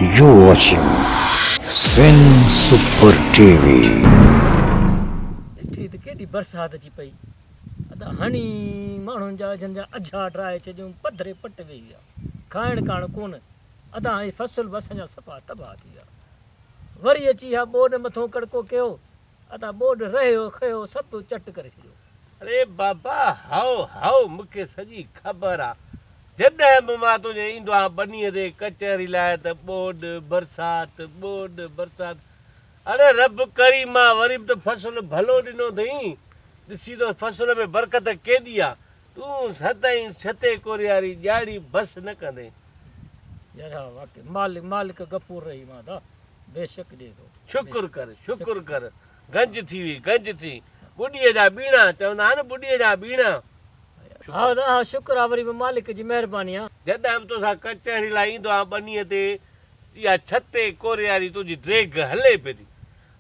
You're watching Sin Super TV. ठीक केॾी बरसाति अची पई अदा हणी माण्हुनि जा जन जा अझा ड्राए छॾियूं पधरे पट वेई विया खाइण काण कोन अदा हाणे फसल बि असांजा सफ़ा तबाह थी विया वरी अची हा बोॾ मथां कड़को कयो अदा बोॾ रहियो खयो सभु चट करे छॾियो। अरे बाबा हाओ हाओ मूंखे सॼी ख़बर आहे जॾहिं बि मां तुंहिंजे ईंदो आहियां बनीअ ते कचहरी लाइ त ॿोॾ बरसाति अरे रब करीम मां वरी बि त फसल भलो ॾिनो अथई ॾिसी तो फसल में बरकत केॾी आहे तूं सतई छते कोरियारी ॼाड़ी बसि न कंदे यार वाक़ई मालिक गफ़ूर रही मां बेशक ॾे थो शुक्र कर गंज थी ॿुॾीअ जा बीणा चवंदा आहिनि ॿुॾीअ जा बीणा हा शुक्र आहे वरी बि मालिक जी महिरबानी आहे। जॾहिं बि तोसां कचहरी लाइ ईंदो आहियां बनीअ ते इहा छते कोरियारी तुंहिंजी ड्रेग हले पई थी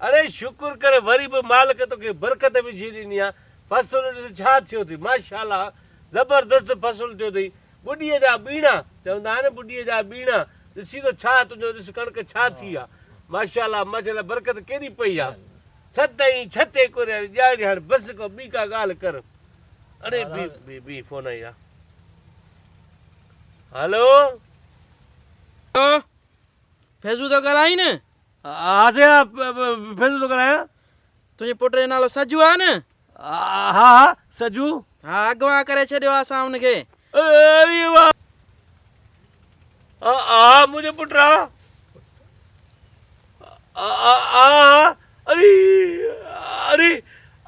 अरे शुक्र करे वरी बि मालिक तोखे बरकत विझी ॾिनी आहे फसल ॾिस छा थियो अथई माशाल्लाह ज़बरदस्त फसल थियो अथई ॿुॾीअ जा बीणा चवंदा आहिनि ॿुॾीअ जा बीणा ॾिसी तो छा तुंहिंजो ॾिस कणिक छा थी आहे माशाल्लाह माशाल्लाह बरकत केॾी पई आहे छते कोरियारी ॼाड़ी हाणे बसि को ॿी का ॻाल्हि कर अरे बी फोन आई आहे हेलो फैज़ू तो ॻाल्हाई न हा से फैज़ू थो ॻाल्हायां तुंहिंजे पुट जो नालो सजू आहे न हा सजू हा अॻुवां करे छॾियो आहे असां हुनखे अरे वाह हा मुंहिंजो पुट आहे अरे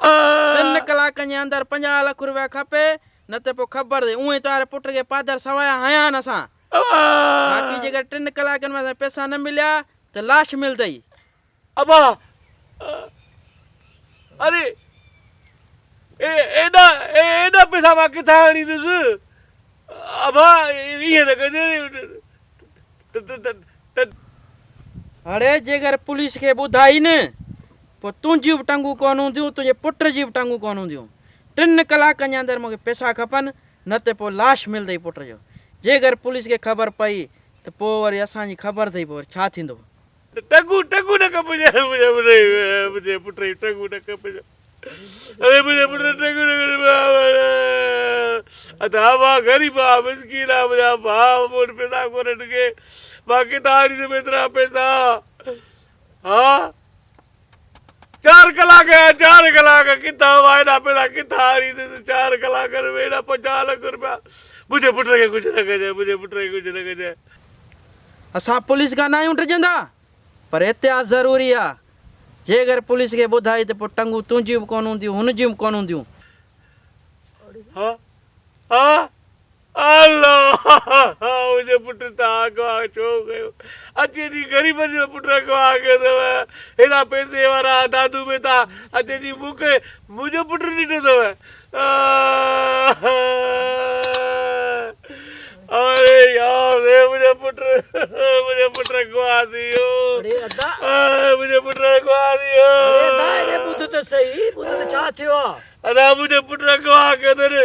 3 कलाकनि जे अंदरि 50 लख रुपया खपे न त पोइ ख़बर अथई उहे तारे पुट खे पादर सवाया हया आहिनि असां बाक़ी जेकर 3 कलाकनि में पैसा न मिलिया त लाश मिलंदई। अबा अरे एॾा पैसा मां किथां आणींदुसि अबा ईअं न कजे अड़े जेकर पुलिस खे ॿुधाई न पोइ तुंहिंजियूं बि टंगूं कोन हूंदियूं तुंहिंजे पुट जी बि टंगूं कोन हूंदियूं 3 कलाकनि जे अंदरि मूंखे पैसा खपनि न त पोइ लाश मिलंदई पुट जो जेकर पुलिस खे ख़बर पई त पोइ वरी असांजी ख़बर अथई पोइ छा थींदो। टंगू न खपे मुंहिंजे पुट जी टंगू न खपे अरे मुंहिंजे पुट टंगू न खपे मां ग़रीब आहे मिसकीन आहे मुंहिंजा भाउ मूं वटि पैसा कोन ॾिखे मां किथां आणींदुमि एतिरा पैसा हा 4 कलाक किथां मां एॾा पैसा किथां आणींदुसि 4 कलाकनि में एॾा 50 लख रुपया मुंहिंजे पुट खे कुझु न कजे असां पुलिस खां न आहियूं डिॼंदा पर एतिहास ज़रूरी आहे जेकर पुलिस खे ॿुधाई त पोइ टंगूं तुंहिंजियूं बि कोन हूंदियूं हुनजियूं बि कोन हूंदियूं। मुंहिंजे पुट तां अॻुवां छो कयो अचे जी ग़रीब जो पुट अॻुवां कयो अथव हेॾा पैसे वारा दादू में था अचे जी मूंखे मुंहिंजो पुट ॾिनो अथव अरे यार मुंहिंजो पुट अॻुवां थी वियो मुंहिंजो पुट अॻुवां थी वियो ॿुध त सही ॿुध त छा थियो आहे अदा मुंहिंजे पुट अॻुवां कयो अथनि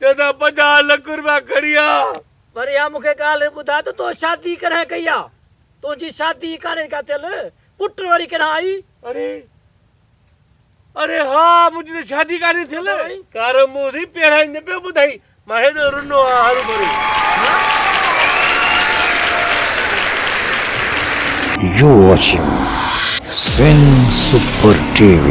चवंदा 50 लख रुपया खणी आ वरी हा मूंखे ॻाल्हि ॿुधा त तो शादी कॾहिं कई आहे तुंहिंजी शादी कान्हे का थियल पुट वरी कॾहिं आई अरे हा मुंहिंजी त शादी कान्हे थियल कार मूं पहिरां न पियो ॿुधाई मां हेॾो रुनो आहे हरू भरू You're watching Sin Super TV.